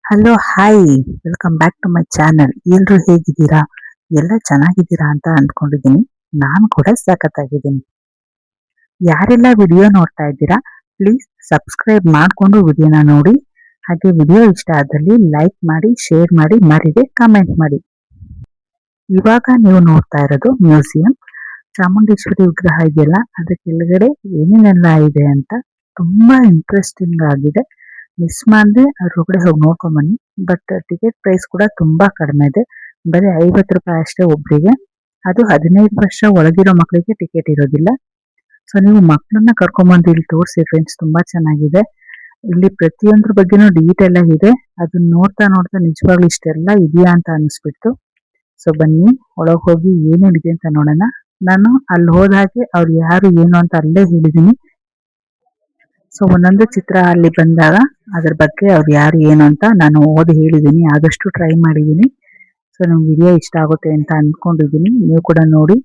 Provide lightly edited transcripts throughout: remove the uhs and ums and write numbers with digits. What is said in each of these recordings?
Hello hi welcome back to my channel. ಎಲ್ರು ಹೇಗಿದ್ದೀರಾ? ಎಲ್ಲ ಚೆನ್ನಾಗಿದ್ದೀರಾ ಅಂತ ಅಂದ್ಕೊಂಡಿದ್ದೀನಿ. ನಾನು ಕೂಡ ಸಖತ್ತಾಗಿದ್ದೀನಿ. ಯಾರೆಲ್ಲ ವಿಡಿಯೋ ನೋಡ್ತಾ ಇದ್ದೀರಾ ಪ್ಲೀಸ್ ಸಬ್ಸ್ಕ್ರೈಬ್ ಮಾಡಿಕೊಂಡು ವಿಡಿಯೋನ ನೋಡಿ. ಹಾಗೆ ವಿಡಿಯೋ ಇಷ್ಟ ಆದಲ್ಲಿ ಲೈಕ್ ಮಾಡಿ, ಶೇರ್ ಮಾಡಿ, ಮರಿದೆ ಕಮೆಂಟ್ ಮಾಡಿ. ಇವಾಗ ನೀವು ನೋಡ್ತಾ ಇರೋದು ಮ್ಯೂಸಿಯಂ. ಚಾಮುಂಡೇಶ್ವರಿ ವಿಗ್ರಹ ಇದೆಯಲ್ಲ, ಅದ್ರ ಕೆಳಗಡೆ ಏನೇನೆಲ್ಲ ಇದೆ ಅಂತ ತುಂಬಾ ಇಂಟ್ರೆಸ್ಟಿಂಗ್ ಆಗಿದೆ. ಮಿಸ್ ಮಾಡದೆ ಅದ್ರೊಳಗಡೆ ಹೋಗಿ ನೋಡ್ಕೊಂಡ್ ಬನ್ನಿ. ಬಟ್ ಟಿಕೆಟ್ ಪ್ರೈಸ್ ಕೂಡ ತುಂಬಾ ಕಡಿಮೆ ಇದೆ. ಬರೀ 50 ರೂಪಾಯಿ ಅಷ್ಟೇ ಒಬ್ರಿಗೆ. ಅದು 15 ವರ್ಷ ಒಳಗಿರೋ ಮಕ್ಕಳಿಗೆ ಟಿಕೆಟ್ ಇರೋದಿಲ್ಲ. ಸೊ ನೀವು ಮಕ್ಕಳನ್ನ ಕರ್ಕೊಂಡ್ಬಂದು ಇಲ್ಲಿ ತೋರಿಸಿ ಫ್ರೆಂಡ್ಸ್, ತುಂಬಾ ಚೆನ್ನಾಗಿದೆ. ಇಲ್ಲಿ ಪ್ರತಿಯೊಂದ್ರ ಬಗ್ಗೆನೂ ಡೀಟೇಲ್ ಆಗಿದೆ. ಅದನ್ನ ನೋಡ್ತಾ ನೋಡ್ತಾ ನಿಜವಾಗ್ಲೂ ಇಷ್ಟೆಲ್ಲ ಇದೆಯಾ ಅಂತ ಅನಿಸ್ಬಿಡ್ತು. ಸೊ ಬನ್ನಿ ಒಳಗೆ ಹೋಗಿ ಏನೇನಿದೆ ಅಂತ ನೋಡೋಣ. ನಾನು ಅಲ್ಲಿ ಹೋದಾಗೆ ಅವ್ರು ಯಾರು ಏನು ಅಂತ ಅಲ್ಲೇ ಹೇಳಿದೀನಿ. ಸೊ ಒಂದೊಂದು ಚಿತ್ರ ಅಲ್ಲಿ ಬಂದಾಗ ಅದ್ರ ಬಗ್ಗೆ ಅವ್ರು ಯಾರು ಏನು ಅಂತ ನಾನು ಓದಿ ಹೇಳಿದ್ದೀನಿ. ಆದಷ್ಟು ಟ್ರೈ ಮಾಡಿದ್ದೀನಿ. ಸೊ ನಿಮ್ಗೆ ವಿಡಿಯೋ ಇಷ್ಟ ಆಗುತ್ತೆ ಅಂತ ಅಂದ್ಕೊಂಡಿದ್ದೀನಿ. ನೀವು ಕೂಡ ನೋಡಿ,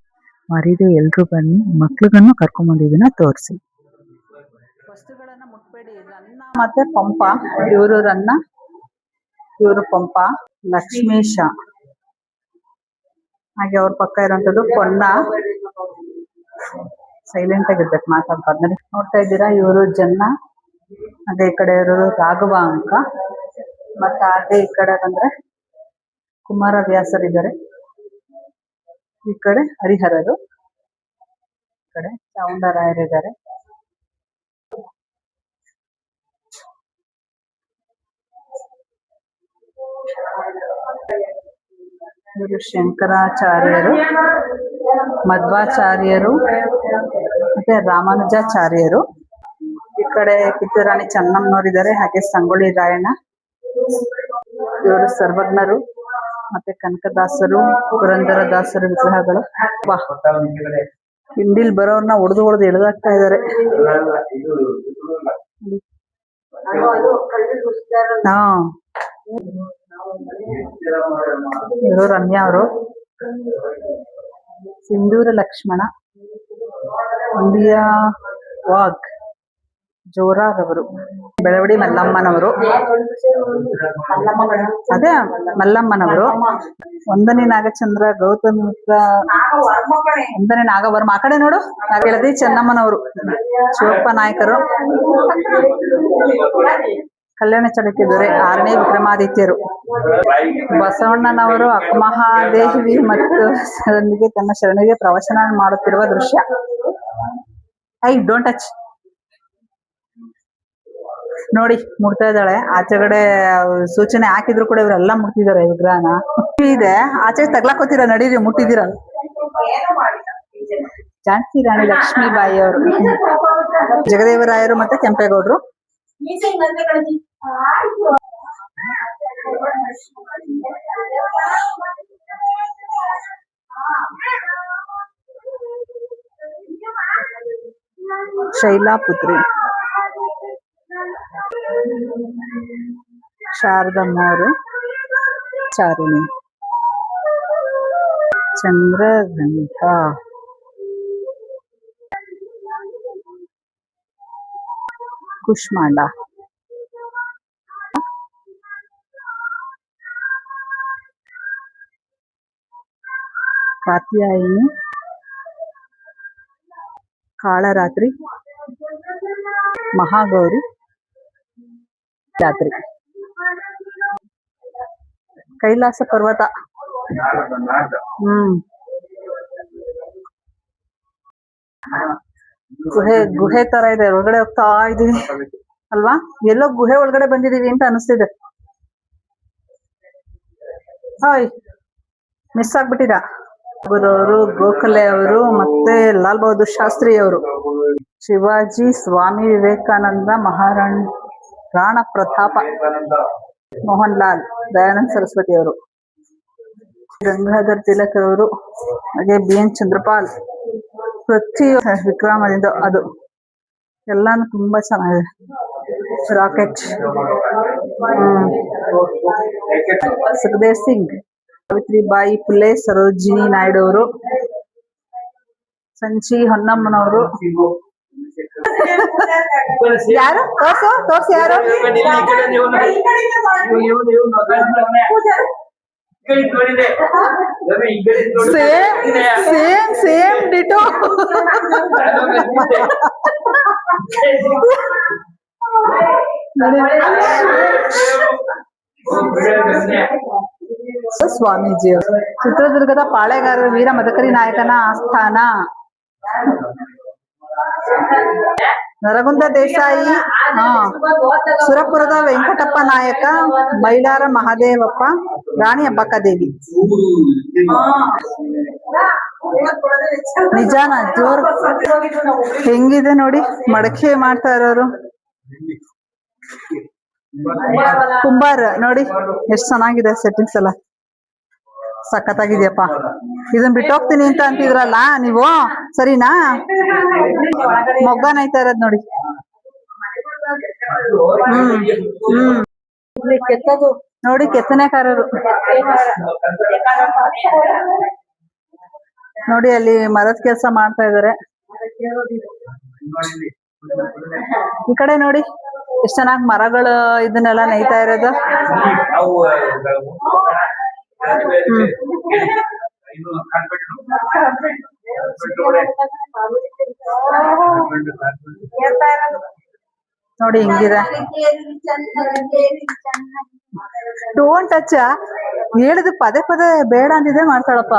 ಮರೀದೆ ಎಲ್ರು ಬನ್ನಿ, ಮಕ್ಳಿಗನ್ನು ಕರ್ಕೊಂಬಂದಿದ್ದೀನ ತೋರಿಸಿ. ವಸ್ತುಗಳನ್ನ ಮುಟ್ಬೇಡಿ. ರನ್ನ ಮತ್ತೆ ಪಂಪ, ಇವರು ರನ್ನ, ಇವರು ಪಂಪ. ಲಕ್ಷ್ಮೀಶ, ಹಾಗೆ ಅವ್ರ ಪಕ್ಕ ಇರುವಂತದ್ದು ಪೊನ್ನ. ಸೈಲೆಂಟ್ ಆಗಿರ್ಬೇಕು, ಮಾತಾಡ್ಬಾರ್ದು. ನೋಡ್ತಾ ಇದ್ದೀರಾ, ಇವರು ಜನ್ನ. ಅದೇ ಈ ಕಡೆ ಇರೋರು ರಾಘವ ಅಂಕ. ಮತ್ತೆ ಅದೇ ಈ ಕಡೆ ಬಂದ್ರೆ ಕುಮಾರ ವ್ಯಾಸರಿದ್ದಾರೆ. ಈ ಕಡೆ ಹರಿಹರರು, ಈ ಕಡೆ ಚಾವುಂಡರಾಯರಿದ್ದಾರೆ. ಇವರು ಶಂಕರಾಚಾರ್ಯರು, ಮಧ್ವಾಚಾರ್ಯರು, ಮತ್ತೆ ರಾಮಾನುಜಾಚಾರ್ಯರು. ಈ ಕಡೆ ಕಿತ್ತೂರು ರಾಣಿ ಚೆನ್ನಮ್ಮನವರಿದ್ದಾರೆ, ಹಾಗೆ ಸಂಗೊಳ್ಳಿ ರಾಯಣ್ಣ. ಇವರು ಸರ್ವಜ್ಞರು, ಮತ್ತೆ ಕನಕದಾಸರು, ಪುರಂದರದಾಸರು ವಿಗ್ರಹಗಳು. ಹಿಂದಿಲ್ ಬರೋರ್ನ ಹೊಡೆದು ಎಳೆದಾಗ್ತಾ ಇದ್ದಾರೆ. ಹಾ, ಇವರು ರಮ್ಯಾ ಅವರು. ಸಿಂಧೂರ ಲಕ್ಷ್ಮಣ, ಒಂದಿಯಾ ವಾಗ್, ಜೋರಾರವರು, ಬೆಳವಡಿ ಮಲ್ಲಮ್ಮನವರು, ಅದೇ ಮಲ್ಲಮ್ಮನವರು. ಒಂದನೇ ನಾಗಚಂದ್ರ, ಗೌತಮ ಮಿತ್ರ, ಒಂದನೇ ನಾಗವರ್ಮ. ಆ ಕಡೆ ನೋಡು, ಕೆಳದಿ ಚೆನ್ನಮ್ಮನವರು, ಶಿವಪ್ಪ ನಾಯಕರು, ಕಲ್ಯಾಣ ಚಾಲುಕ್ಯ ದೊರೆ, 6ನೇ ವಿಕ್ರಮಾದಿತ್ಯರು. ಬಸವಣ್ಣನವರು ಅಕ್ಕಮಹಾದೇವಿ ಮತ್ತು ಸರೊಂದಿಗೆ ತನ್ನ ಶರಣರಿಗೆ ಪ್ರವಚನ ಮಾಡುತ್ತಿರುವ ದೃಶ್ಯ. Don't touch. ನೋಡಿ, ಮುಡ್ತಾ ಇದ್ದಾಳೆ. ಆಚೆಗಡೆ ಸೂಚನೆ ಹಾಕಿದ್ರು ಕೂಡ ಇವರೆಲ್ಲ ಮುಟ್ತಿದ್ದಾರೆ ವಿಗ್ರಹನ. ಇದೆ ಆಚೆ ತಗ್ಲಾಕೋತೀರ, ನಡೀರಿ, ಮುಟ್ಟಿದ್ದೀರ. ಝಾನ್ಸಿ ರಾಣಿ ಲಕ್ಷ್ಮೀಬಾಯಿ ಅವರು, ಜಗದೇವರಾಯರು ಮತ್ತೆ ಕೆಂಪೇಗೌಡರು. ಶೈಲಾಪುತ್ರಿ, ಶಾರದಮ್ಮವರು, ಚಾರುಣಿ, ಚಂದ್ರಗಂಧ, ಕುಷ್ಮಾಂಡ, ಕಾತ್ಯಾಯಿನಿ, ಕಾಳರಾತ್ರಿ, ಮಹಾಗೌರಿ ರಾತ್ರಿ, ಕೈಲಾಸ ಪರ್ವತ. ಗುಹೆ ತರ ಇದೆ, ಒಳಗಡೆ ಹೋಗ್ತಾ ಇದೀವಿ ಅಲ್ವಾ? ಎಲ್ಲೋ ಗುಹೆ ಒಳಗಡೆ ಬಂದಿದೀವಿ ಅಂತ ಅನಿಸ್ತಿದೆ. ಹಾಯ್, ಮಿಸ್ ಆಗ್ಬಿಟ್ಟಿರಾ? ಗುರವರು, ಗೋಖಲೆ ಅವರು, ಮತ್ತೆ ಲಾಲ್ ಬಹದ್ದೂರ್ ಶಾಸ್ತ್ರಿ ಅವರು, ಶಿವಾಜಿ, ಸ್ವಾಮಿ ವಿವೇಕಾನಂದ, ರಾಣಾ ಪ್ರತಾಪ, ಮೋಹನ್ ಲಾಲ್, ದಯಾನಂದ ಸರಸ್ವತಿ ಅವರು, ಗಂಗಾಧರ್ ತಿಲಕ್ ಅವರು, ಹಾಗೆ BN ಚಂದ್ರಪಾಲ್. ಪ್ರತಿ ವಿಕ್ರಮದಿಂದ ಅದು ಎಲ್ಲಾನು ತುಂಬಾ ಚೆನ್ನಾಗಿದೆ. ರಾಕೆಟ್, ಸುಖದೇವ್ ಸಿಂಗ್, ಸಾವಿತ್ರಿಬಾಯಿ ಫುಲೆ, ಸರೋಜಿನಿ ನಾಯ್ಡು ಅವರು, ಸಂಚಿ ಹೊನ್ನಮ್ಮನವರು, ಯಾರು ತೋರ್ಸು ಯಾರು ಸೇಮ್ ಡಿಟೋ ಸ್ವಾಮೀಜಿ ಚಿತ್ರದುರ್ಗದ ಪಾಳೆಗಾರರು ವೀರ ಮದಕರಿ ನಾಯಕನ ಆಸ್ಥಾನ. ನರಗುಂದ ದೇಸಾಯಿ, ಸುರಪುರದ ವೆಂಕಟಪ್ಪ ನಾಯಕ, ಮೈಲಾರ ಮಹಾದೇವಪ್ಪ, ರಾಣಿ ಅಬ್ಬಕ್ಕದೇವಿ. ನಿಜಾನ ಜೋರ್ ಹೆಂಗಿದೆ ನೋಡಿ, ಮಡಕೆ ಮಾಡ್ತಾ ಇರೋರು ಕುಂಬಾರ ನೋಡಿ, ಎಷ್ಟ್ ಚೆನ್ನಾಗಿದೆ ಸೆಟ್ಟಿಂಗ್ಸ್ ಎಲ್ಲ, ಸಖತ್ತಾಗಿದ್ಯಪ್ಪ. ಇದನ್ ಬಿಟ್ಟೋಗ್ತೀನಿ ಅಂತ ಅಂತಿದ್ರಲ್ಲ ನೀವು, ಸರಿನಾ? ಮೊಗ್ಗ ನೈತಾ ಇರೋದ್ ನೋಡಿ. ನೋಡಿ ಕೆತ್ತನೆಕಾರರು ನೋಡಿ, ಅಲ್ಲಿ ಮರದ ಕೆಲಸ ಮಾಡ್ತಾ ಇದಾರೆ. ಈ ಕಡೆ ನೋಡಿ ಎಷ್ಟ್ ಚೆನ್ನಾಗಿ ಮರಗಳು ಇದನ್ನೆಲ್ಲ ನೇಯ್ತಾ ಇರೋದು. ನೋಡಿ ಹಿಂಗಿದೆ. ಡೋಂಟ್ ಟಚ್ ಹೇಳಿದ ಪದೇ ಪದೇ ಬೇಡ ಅಂತಿದೆ ಮಾಡ್ತಾಳಪ್ಪ.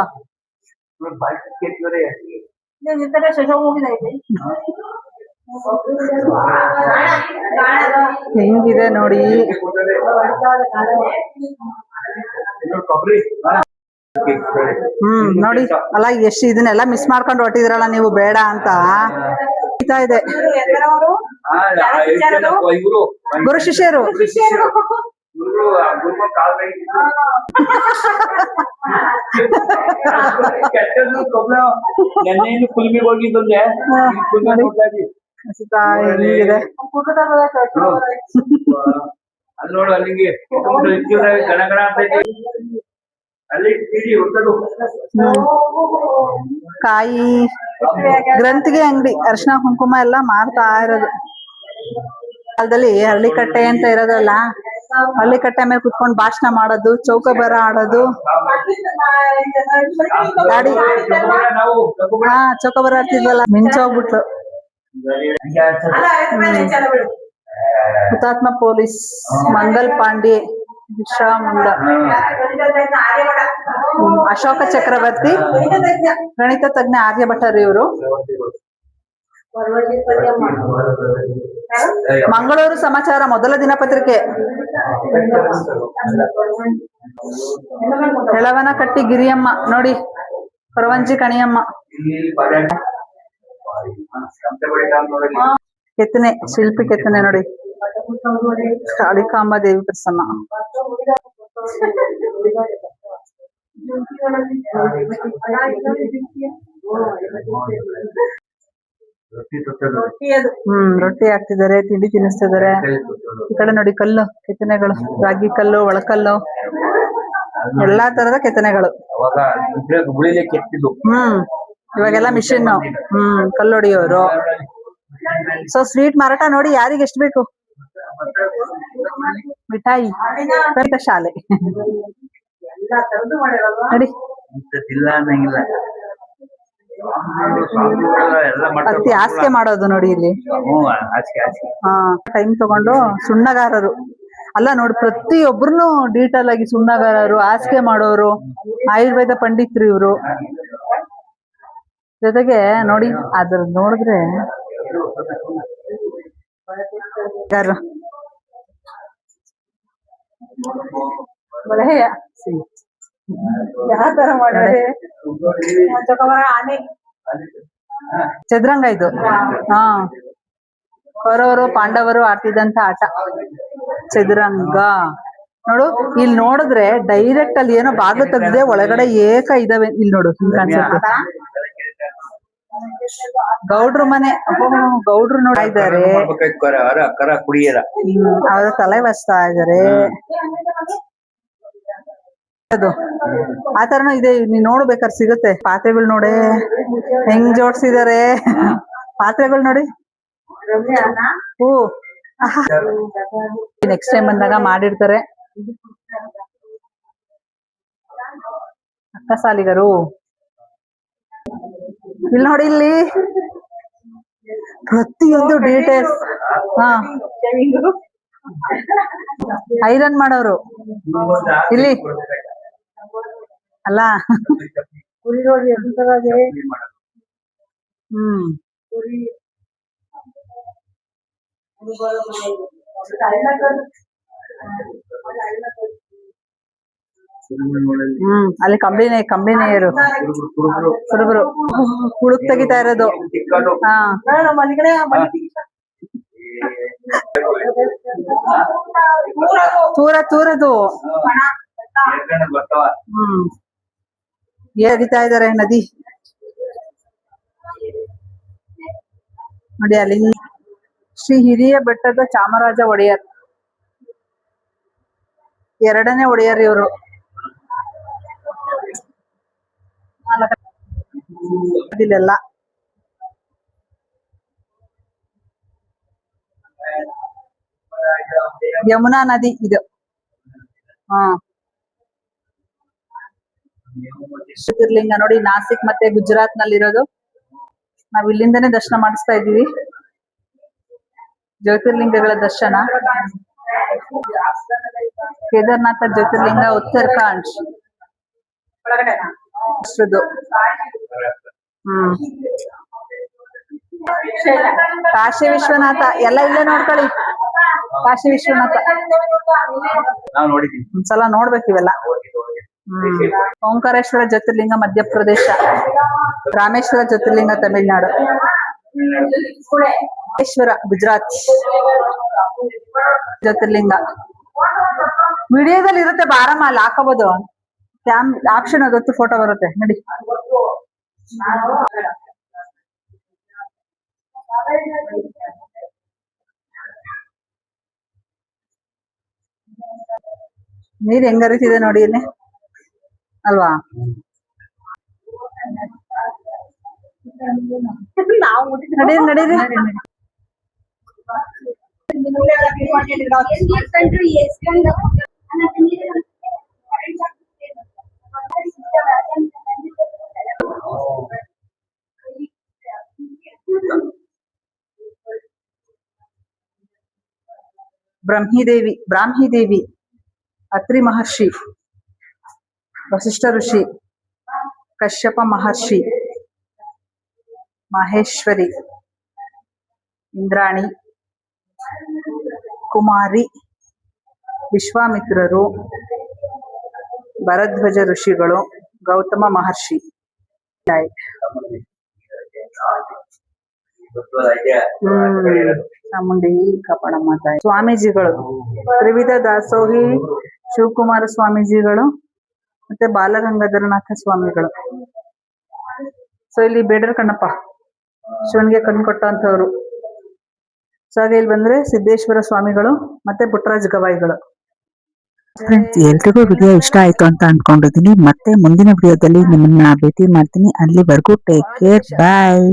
ಹೆಂಗಿದೆ ನೋಡಿ. ನೋಡಿ ಅಲ್ಲ, ಎಷ್ಟು ಇದನ್ನೆಲ್ಲ ಮಿಸ್ ಮಾಡ್ಕೊಂಡು ಹೊಟ್ಟಿದ್ರಲ್ಲ ನೀವು ಬೇಡ ಅಂತ. ಇದೆ ಗುರು ಶಿಷ್ಯರು. ಕಾಯಿ ಗ್ರಂಥಿಗೆ ಅಂಗಡಿ, ಅರಿಶಿನ ಕುಂಕುಮ ಎಲ್ಲ ಮಾರ್ತಾ ಇರೋದು. ಕಾಲದಲ್ಲಿ ಹಳ್ಳಿಕಟ್ಟೆ ಅಂತ ಇರೋದಲ್ಲ, ಹಳ್ಳಿಕಟ್ಟೆ ಮೇಲೆ ಕುತ್ಕೊಂಡು ಭಾಷಣ ಮಾಡೋದು, ಚೌಕಬರ ಆಡೋದು, ಗಾಡಿ ಚೌಕಬರ ಆಡ್ತಿದ್ವಲ್ಲ, ಮಿಂಚೋಗ್ಬಿಟ್ಲು. ಹುತಾತ್ಮ ಪೊಲೀಸ್ ಮಂಗಲ್ ಪಾಂಡೆ, ವಿಶ್ರಾಮುಂಡ, ಅಶೋಕ ಚಕ್ರವರ್ತಿ, ಗಣಿತ ತಜ್ಞ ಆರ್ಯಭಟರು ಇವರು. ಮಂಗಳೂರು ಸಮಾಚಾರ ಮೊದಲ ದಿನಪತ್ರಿಕೆ. ಹೆಳವನಕಟ್ಟಿ ಗಿರಿಯಮ್ಮ ನೋಡಿ, ಕೊರವಂಜಿ ಕಣಿಯಮ್ಮ. ಕೆತ್ತನೆ, ಶಿಲ್ಪಿ ಕೆತ್ತನೆ ನೋಡಿ, ಕಾಳಿಕಾಂಬ ದೇವಿ ಪ್ರಸನ್ನ. ರೊಟ್ಟಿ ಹಾಕ್ತಿದ್ದಾರೆ, ತಿಂಡಿ ತಿನ್ನಿಸ್ತಿದ್ದಾರೆ. ಈ ಕಡೆ ನೋಡಿ ಕಲ್ಲು ಕೆತ್ತನೆಗಳು, ರಾಗಿ ಕಲ್ಲು, ಒಳಕಲ್ಲು, ಎಲ್ಲಾ ತರದ ಕೆತ್ತನೆಗಳು. ಇವಾಗೆಲ್ಲ ಮಿಷಿನ್. ಕಲ್ಲೊಡಿಯೋರು. ಸೊ ಸ್ವೀಟ್ ಮಾರಾಟ ನೋಡಿ, ಯಾರಿಗೆ ಎಷ್ಟು ಬೇಕು ಮಿಠಾಯಿ. ಶಾಲೆ ನೋಡಿ, ಅತಿ ಹಾಸಿಗೆ ಮಾಡೋದು ನೋಡಿ ಇಲ್ಲಿ. ಟೈಮ್ ತಗೊಂಡು ಸುಣ್ಣಗಾರರು ಅಲ್ಲ ನೋಡಿ, ಪ್ರತಿಯೊಬ್ಬರನ್ನು ಡೀಟೇಲ್ ಆಗಿ ಸುಣ್ಣಗಾರರು, ಹಾಸಿಗೆ ಮಾಡೋರು, ಆಯುರ್ವೇದ ಪಂಡಿತರು ಇವ್ರು. ಜೊತೆಗೆ ನೋಡಿ ಅದ್ರ ನೋಡಿದ್ರೆ ಯಾವ ತರ ಮಾಡಿದ್ರೆ ಚದುರಂಗ ಇದು. ಕೌರವರು ಪಾಂಡವರು ಆಡ್ತಿದ್ದಂತ ಆಟ ಚದುರಂಗ. ನೋಡು ಇಲ್ಲಿ ನೋಡಿದ್ರೆ ಡೈರೆಕ್ಟ್ ಅಲ್ಲಿ ಏನೋ ಬಾಗಿಲು ತೆಗ್ದೆ ಒಳಗಡೆ ಏಕ ಇದಾವೆ. ಇಲ್ಲಿ ನೋಡು ಹಿಂಗ್ ಕಾಣಿಸುತ್ತೆ. ಗೌಡ್ರು ಮನೆ, ಗೌಡ್ರು ನೋಡ್ತಾ ಇದ್ದಾರೆ, ಅವ್ರ ತಲೆ ಬಸ್ತಾ ಇದಾರೆ. ಅದು ಆ ತರನು ಇದೆ, ನೀನ್ ನೋಡ್ಬೇಕಾದ್ರೆ ಸಿಗುತ್ತೆ. ಪಾತ್ರೆಗಳು ನೋಡಿ ಹೆಂಗ್ ಜೋಡ್ಸಿದಾರೆ, ಪಾತ್ರೆಗಳು ನೋಡಿ ಓ ನೆಕ್ಸ್ಟ್ ಟೈಮ್ ಬಂದಾಗ ಮಾಡಿರ್ತಾರೆ ಅಕ್ಕ ಸಾಲಿಗರು. ಇಲ್ಲಿ ನೋಡಿ, ಇಲ್ಲಿ ಪ್ರತಿಯೊಂದು ಡೀಟೇಲ್ಸ್. ಹಾ, ಐರನ್ ಮಾಡೋರು ಇಲ್ಲಿ ಅಲ್ಲ. ಹ್ಮ್ ಅಲ್ಲಿ ಕಂಬಳಿ ನೇಯರು ಸುರಬರು ಹುಡುಕ್ ತೆಗಿತಾ ಇರೋದು. ಹಾ, ತೂರದು. ಏರಿತಾ ಇದಾರೆ ನದಿ ನೋಡಿ. ಅಲ್ಲಿ ಶ್ರೀ ಹಿರಿಯ ಬೆಟ್ಟದ ಚಾಮರಾಜ ಒಡೆಯರ್, ಎರಡನೇ ಒಡೆಯರ್ ಇವರು. ಇಲ್ಲೆಲ್ಲ ಯಮುನಾ ನದಿ ಇದು. ಹಾ, ಜ್ಯೋತಿರ್ಲಿಂಗ ನೋಡಿ, ನಾಸಿಕ್ ಮತ್ತೆ ಗುಜರಾತ್ ನಲ್ಲಿ ಇರೋದು. ನಾವ್ ಇಲ್ಲಿಂದನೇ ದರ್ಶನ ಮಾಡಿಸ್ತಾ ಇದೀವಿ. ಜ್ಯೋತಿರ್ಲಿಂಗಗಳ ದರ್ಶನ. ಕೇದಾರ್ನಾಥ ಜ್ಯೋತಿರ್ಲಿಂಗ, ಉತ್ತರಾಖಂಡ್. ಕಾಶಿ ವಿಶ್ವನಾಥ ಎಲ್ಲ ಇಲ್ಲೇ ನೋಡ್ಕೊಳ್ಳಿ. ಕಾಶಿ ವಿಶ್ವನಾಥ ಒಂದ್ಸಲ ನೋಡ್ಬೇಕು ಇವೆಲ್ಲ. ಓಂಕಾರೇಶ್ವರ ಜ್ಯೋತಿರ್ಲಿಂಗ ಮಧ್ಯಪ್ರದೇಶ, ರಾಮೇಶ್ವರ ಜ್ಯೋತಿರ್ಲಿಂಗ ತಮಿಳುನಾಡು, ಈಶ್ವರ ಗುಜರಾತ್ ಜ್ಯೋತಿರ್ಲಿಂಗ. ವಿಡಿಯೋದಲ್ಲಿ ಇರುತ್ತೆ, ಬಾರಮ್ಮ ಅಲ್ಲಿ ಹಾಕೋಬಹುದು. ಆಪ್ಷನ್ ಅದೊತ್ತು ಫೋಟೋ ಬರುತ್ತೆ ನೋಡಿ. ನೀರ್ ಹೆಂಗ್ ಹರಿತಿದೆ ನೋಡಿ ಇಲ್ಲಿ ಅಲ್ವಾ. ನಡೀರಿ. ಬ್ರಾಹ್ಮೀದೇವಿ, ಅತ್ರಿ ಮಹರ್ಷಿ, ವಸಿಷ್ಠ ಋಷಿ, ಕಶ್ಯಪ ಮಹರ್ಷಿ, ಮಹೇಶ್ವರಿ, ಇಂದ್ರಾಣಿ, ಕುಮಾರಿ, ವಿಶ್ವಾಮಿತ್ರರು, ಭರದ್ವಾಜ ಋಷಿಗಳು, ಗೌತಮ ಮಹರ್ಷಿ, ಚಾಮುಂಡಿ ಕಾಪಾಡಮ್ಮ ತಾಯಿ, ಸ್ವಾಮೀಜಿಗಳು, ತ್ರಿವಿಧ ದಾಸೋಹಿ ಶಿವಕುಮಾರ ಸ್ವಾಮೀಜಿಗಳು ಮತ್ತೆ ಬಾಲಗಂಗಾಧರನಾಥ ಸ್ವಾಮಿಗಳು. ಸೊ ಇಲ್ಲಿ ಬೇಡರ ಕಣ್ಣಪ್ಪ ಶಿವನ್ಗೆ ಕಣ್ಣು ಕೊಟ್ಟಂತವ್ರು. ಸೊ ಹಾಗೆ ಇಲ್ಲಿ ಬಂದ್ರೆ ಸಿದ್ದೇಶ್ವರ ಸ್ವಾಮಿಗಳು ಮತ್ತೆ ಪುಟ್ಟರಾಜ ಗವಾಯಿಗಳು. ಫ್ರೆಂಡ್ಸ್, ಎಲ್ರಿಗೂ ವಿಡಿಯೋ ಇಷ್ಟ ಆಯ್ತು ಅಂತ ಅನ್ಕೊಂಡಿದೀನಿ. ಮತ್ತೆ ಮುಂದಿನ ವಿಡಿಯೋದಲ್ಲಿ ನಿಮ್ಮನ್ನ ಭೇಟಿ ಮಾಡ್ತೀನಿ. ಅಲ್ಲಿವರೆಗೂ ಟೇಕ್ ಕೇರ್, ಬಾಯ್.